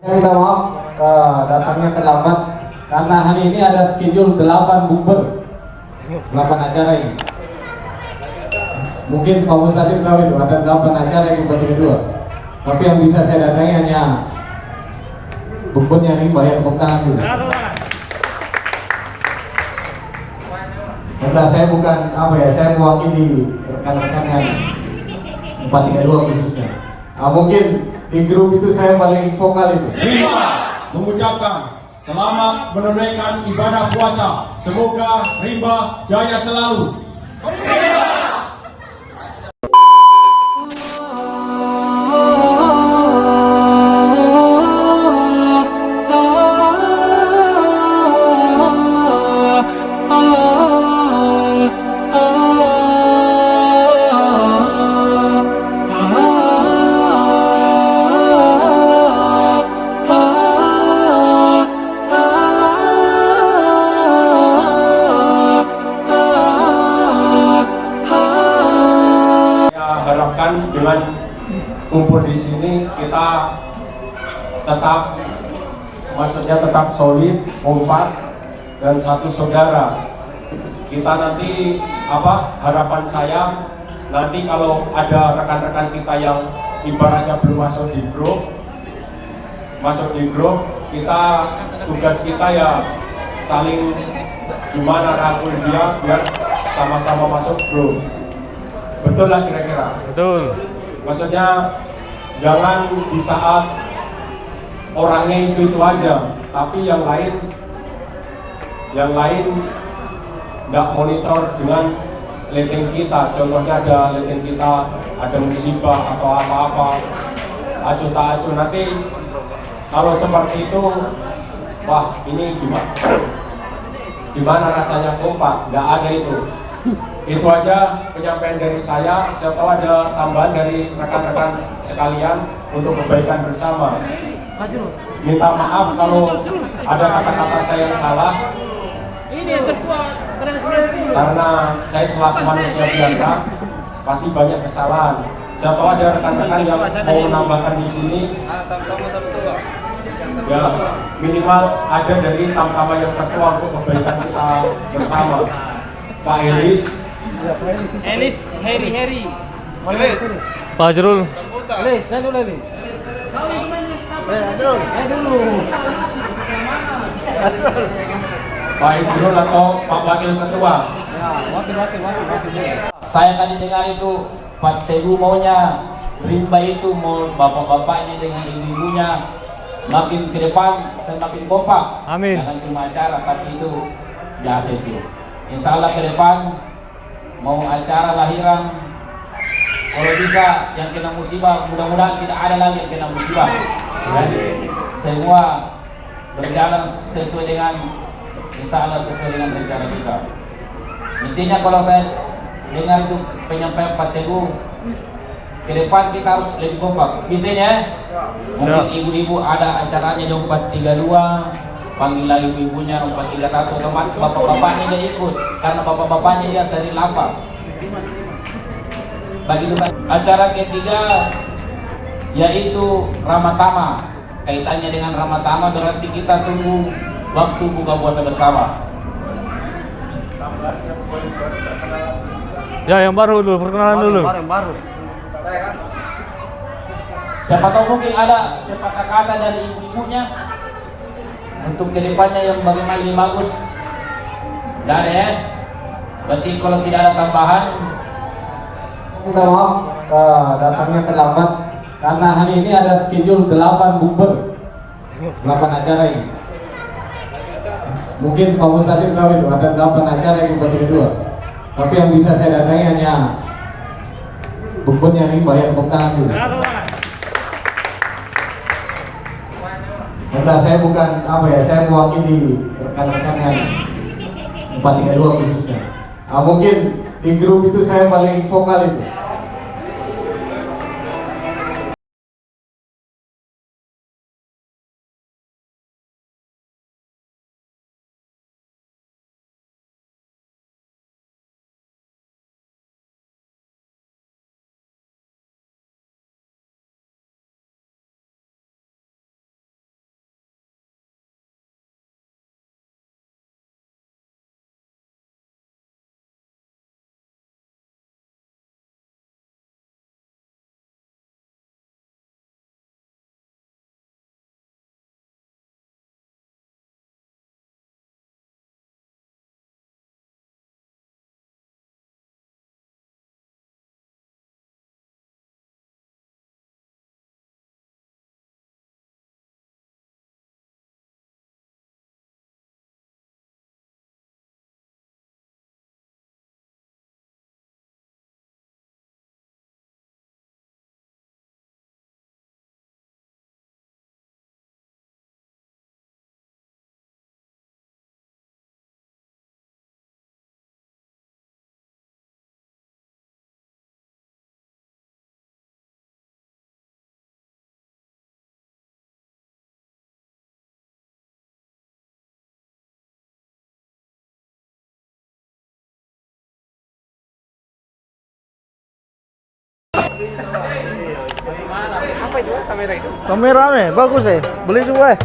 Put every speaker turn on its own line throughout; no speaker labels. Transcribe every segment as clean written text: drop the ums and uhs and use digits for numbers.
Saya minta maaf datangnya terlambat karena hari ini ada schedule 8 bukber, 8 acara ini. Mungkin Pak Mustasir tahu itu ada 8 acara yang dibagi kedua. Tapi yang bisa saya datangi hanya bukbernya ini, bayar tepuk tangan dulu. Karena saya bukan saya mewakili rekan-rekan yang 432 khususnya. Mungkin di grup itu saya paling vokal itu.
Mengucapkan selamat menunaikan ibadah puasa. Semoga Rimba jaya selalu. Harapkan dengan kumpul di sini kita tetap solid, kompak dan satu saudara. Kita nanti harapan saya nanti kalau ada rekan-rekan kita yang ibaratnya belum masuk di grup, kita tugas kita ya saling gimana rangkul dia biar sama-sama masuk grup. Betul lah kira-kira.
Betul.
Maksudnya jangan di saat orangnya itu aja, tapi yang lain nggak monitor dengan letting kita. Contohnya ada letting kita ada musibah atau apa-apa, acuh tak acuh. Nanti kalau seperti itu, wah ini gimana rasanya kompak? Nggak ada itu. Itu aja penyampaian dari saya. Saya tahu ada tambahan dari rekan-rekan sekalian untuk kebaikan bersama. Minta maaf kalau ada kata-kata saya yang salah.
Ini yang ketua
karena saya selaku manusia biasa pasti banyak kesalahan. Saya tahu ada rekan-rekan yang mau menambahkan di sini. Ya minimal ada dari tamtama yang ketua untuk kebaikan kita bersama. Pak Elis,
Heri.
Pak Ajrul.
Pak Ijrul atau Pak Wakil Ketua.
Saya tadi dengar itu Pak Teguh maunya Rimba itu mau bapak-bapaknya dengan ibu-ibunya makin ke depan semakin kompak.
Amin.
Jangan cuma acara tapi itu biasa itu. Insya Allah ke depan mau acara lahiran, kalau bisa yang kena musibah mudah-mudahan tidak ada lagi yang kena musibah. Dan semua berjalan sesuai dengan insya Allah sesuai dengan rencana kita. Intinya kalau saya dengar itu penyampaian Pak Teguh, ke depan kita harus lebih kompak. Biasanya mungkin ibu-ibu ada acaranya di 432, panggil lagi ibu-ibunya 431, otomatis bapak-bapaknya dia ikut karena bapak-bapaknya dia sering lapar. Begitu acara ketiga yaitu Ramatama. Kaitannya dengan Ramatama berarti kita tunggu waktu buka puasa bersama.
Ya, yang baru dulu, perkenalan dulu.
Siapa tahu mungkin ada sepatah kata dari ibu-ibunya untuk kedepannya yang bagaimana lebih bagus. Dan ya, berarti kalau tidak ada tambahan, minta maaf datangnya terlambat karena hari ini ada schedule 8 bukber, 8 acara ini. Mungkin Pak Mustasir tahu itu ada 8 acara yang dibagi kedua. Tapi yang bisa saya datangi hanya bukbernya ini, bayar tepuk tangan dulu. Karena saya bukan saya mewakili rekan-rekan yang 432 khususnya. Mungkin di grup itu saya paling vokal itu.
Kamera nih, bagus ya. Beli juga.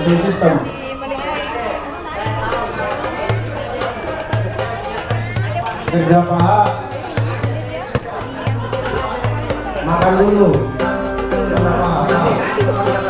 Sound system. Kerja paha. Makan dulu. Kerja paha.